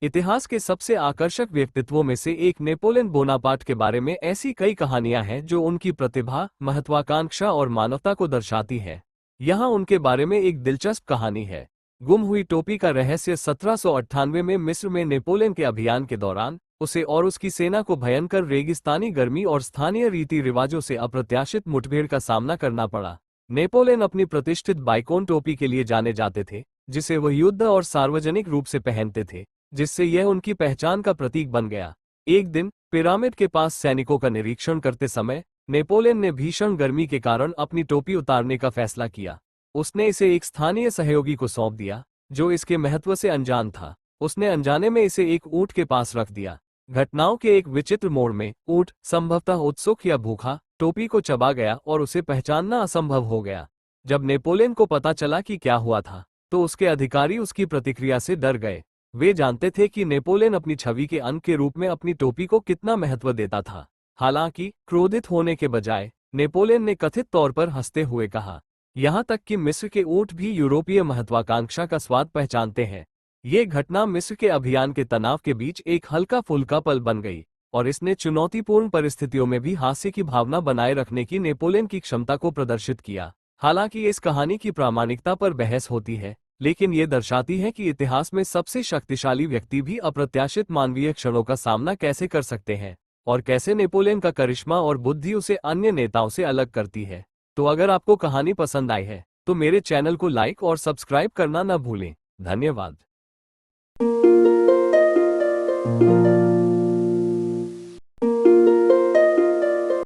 इतिहास के सबसे आकर्षक व्यक्तित्वों में से एक नेपोलियन बोनापार्ट के बारे में ऐसी कई कहानियां हैं जो उनकी प्रतिभा, महत्वाकांक्षा और मानवता को दर्शाती हैं। यहाँ उनके बारे में एक दिलचस्प कहानी है। गुम हुई टोपी का रहस्य। 1798 में मिस्र में नेपोलियन के अभियान के दौरान उसे और उसकी सेना को भयंकर रेगिस्तानी गर्मी और स्थानीय रीति रिवाजों से अप्रत्याशित मुठभेड़ का सामना करना पड़ा। नेपोलियन अपनी प्रतिष्ठित बाइकोन टोपी के लिए जाने जाते थे, जिसे वह युद्ध और सार्वजनिक रूप से पहनते थे, जिससे यह उनकी पहचान का प्रतीक बन गया। एक दिन पिरामिड के पास सैनिकों का निरीक्षण करते समय नेपोलियन ने भीषण गर्मी के कारण अपनी टोपी उतारने का फैसला किया। उसने इसे एक स्थानीय सहयोगी को सौंप दिया, जो इसके महत्व से अनजान था। उसने अनजाने में इसे एक ऊंट के पास रख दिया। घटनाओं के एक विचित्र मोड़ में ऊंट, संभवतः उत्सुक या भूखा, टोपी को चबा गया और उसे पहचानना असंभव हो गया। जब नेपोलियन को पता चला कि क्या हुआ था, तो उसके अधिकारी उसकी प्रतिक्रिया से डर गए। वे जानते थे कि नेपोलियन अपनी छवि के अंग के रूप में अपनी टोपी को कितना महत्व देता था। हालांकि क्रोधित होने के बजाय नेपोलियन ने कथित तौर पर हंसते हुए कहा, यहाँ तक कि मिस्र के ऊंट भी यूरोपीय महत्वाकांक्षा का स्वाद पहचानते हैं। ये घटना मिस्र के अभियान के तनाव के बीच एक हल्का फुल्का पल बन गई, और इसने चुनौतीपूर्ण परिस्थितियों में भी हास्य की भावना बनाए रखने की नेपोलियन की क्षमता को प्रदर्शित किया। हालांकि इस कहानी की प्रामाणिकता पर बहस होती है, लेकिन ये दर्शाती है कि इतिहास में सबसे शक्तिशाली व्यक्ति भी अप्रत्याशित मानवीय क्षणों का सामना कैसे कर सकते हैं, और कैसे नेपोलियन का करिश्मा और बुद्धि उसे अन्य नेताओं से अलग करती है। तो अगर आपको कहानी पसंद आई है तो मेरे चैनल को लाइक और सब्सक्राइब करना न भूलें। धन्यवाद।